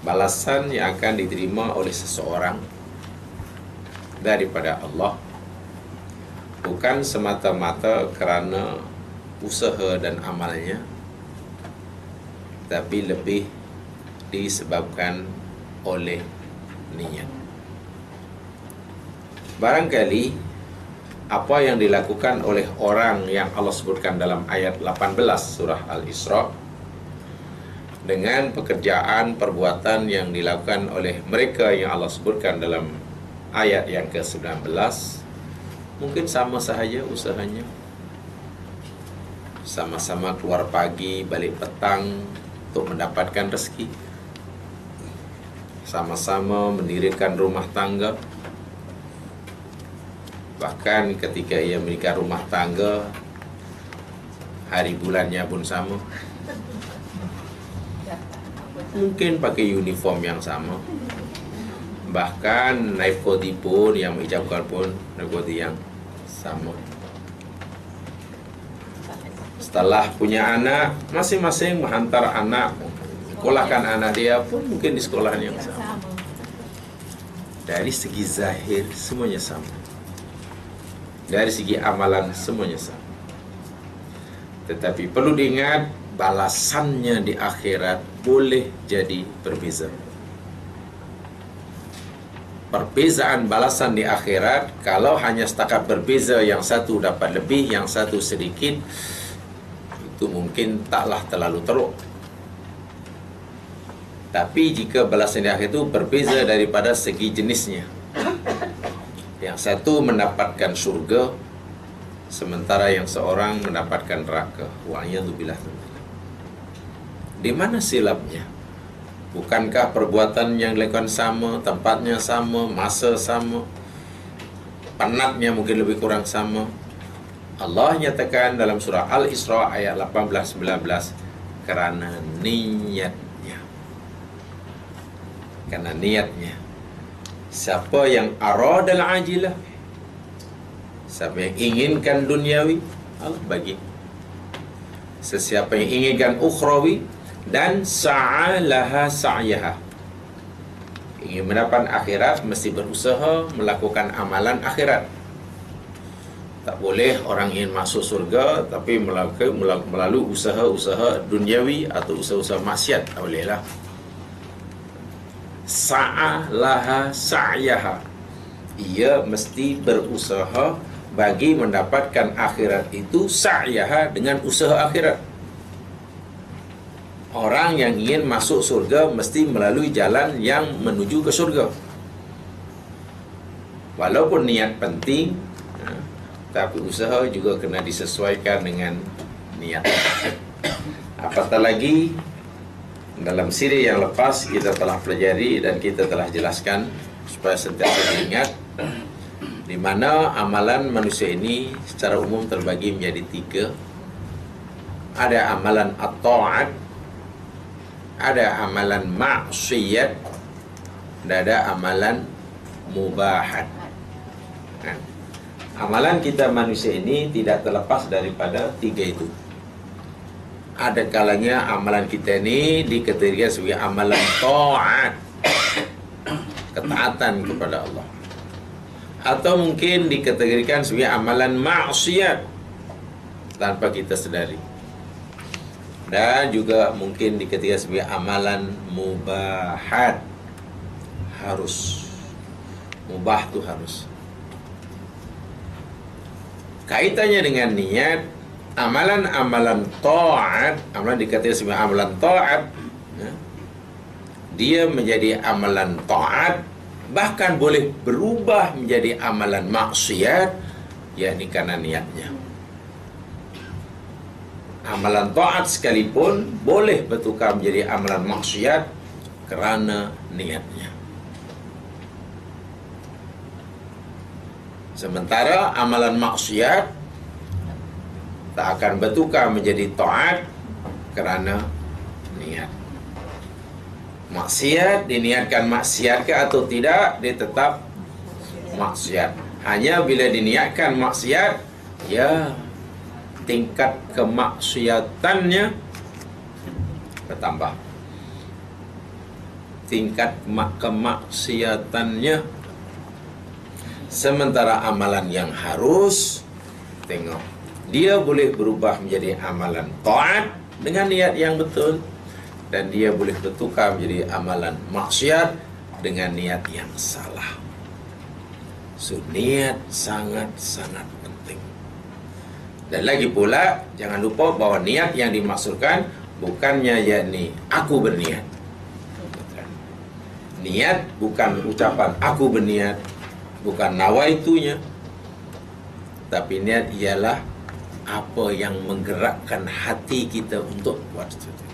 balasan yang akan diterima oleh seseorang daripada Allah bukan semata-mata kerana usaha dan amalnya, tapi lebih disebabkan oleh niat. Barangkali apa yang dilakukan oleh orang yang Allah sebutkan dalam ayat 18 surah Al-Isra, dengan pekerjaan perbuatan yang dilakukan oleh mereka yang Allah sebutkan dalam ayat yang ke-19, mungkin sama sahaja usahanya. Sama-sama keluar pagi, balik petang untuk mendapatkan rezeki. Sama-sama mendirikan rumah tangga. Bahkan ketika ia mendirikan rumah tangga, hari bulannya pun sama. Mungkin pakai uniform yang sama. Bahkan naik kodi pun, yang menghijabkan pun naik kodi yang sama. Setelah punya anak, masing-masing menghantar anak, sekolahkan anak dia pun mungkin di sekolah yang sama. Dari segi zahir semuanya sama. Dari segi amalan semuanya sama. Tetapi perlu diingat, balasannya di akhirat boleh jadi berbeza. Perbezaan balasan di akhirat, kalau hanya setakat berbeza, yang satu dapat lebih, yang satu sedikit, itu mungkin taklah terlalu teruk. Tapi jika balasan di akhirat itu berbeza daripada segi jenisnya, yang satu mendapatkan syurga, sementara yang seorang mendapatkan neraka. Wa'iyadzubillah. Di mana silapnya? Bukankah perbuatan yang dilakukan sama, tempatnya sama, masa sama, penatnya mungkin lebih kurang sama? Allah nyatakan dalam surah Al-Isra ayat 18-19, kerana niatnya. Kerana niatnya. Siapa yang aradal ajilah, siapa yang inginkan duniawi, Allah bagi. Sesiapa yang inginkan ukhrawi, dan sa'alaha sa'yaha, ingin mendapat akhirat, mesti berusaha melakukan amalan akhirat. Tak boleh orang ingin masuk surga tapi melalui usaha-usaha duniawi atau usaha-usaha maksiat. Tak boleh lah. Sa'alaha sa'yaha, ia mesti berusaha bagi mendapatkan akhirat itu, sa'yaha, dengan usaha akhirat. Orang yang ingin masuk surga mesti melalui jalan yang menuju ke surga. Walaupun niat penting, tapi usaha juga kena disesuaikan dengan niat. Apatah lagi, dalam siri yang lepas kita telah pelajari dan kita telah jelaskan supaya sentiasa diingat, di mana amalan manusia ini secara umum terbagi menjadi 3. Ada amalan at-ta'at, ada amalan maksiat, dan ada amalan mubahat. Amalan kita manusia ini tidak terlepas daripada 3 itu. Ada kalanya amalan kita ini dikategorikan sebagai amalan ta'at, ketaatan kepada Allah, atau mungkin dikategorikan sebagai amalan maksiat tanpa kita sedari, dan juga mungkin dikategorikan sebagai amalan mubahat. Harus, mubah tu harus. Kaitannya dengan niat, amalan-amalan ta'at, amalan dikatakan sebagai amalan ta'at, dia menjadi amalan ta'at, bahkan boleh berubah menjadi amalan maksiat, yakni karena niatnya. Amalan ta'at sekalipun boleh bertukar menjadi amalan maksiat kerana niatnya. Sementara amalan maksiat tak akan bertukar menjadi ta'at kerana niat. Maksiat diniatkan maksiat ke atau tidak, dia tetap maksiat. Hanya bila diniatkan maksiat, ya, tingkat kemaksiatannya bertambah. tingkat kemaksiatannya. Sementara amalan yang harus, tengok, dia boleh berubah menjadi amalan taat dengan niat yang betul, dan dia boleh bertukar menjadi amalan maksiat dengan niat yang salah. So, niat sangat-sangat penting. Dan lagi pula, jangan lupa bahawa niat yang dimaksudkan bukannya yakni aku berniat. Niat bukan ucapan aku berniat, bukan nawaitunya, tapi niat ialah apa yang menggerakkan hati kita untuk buat sesuatu.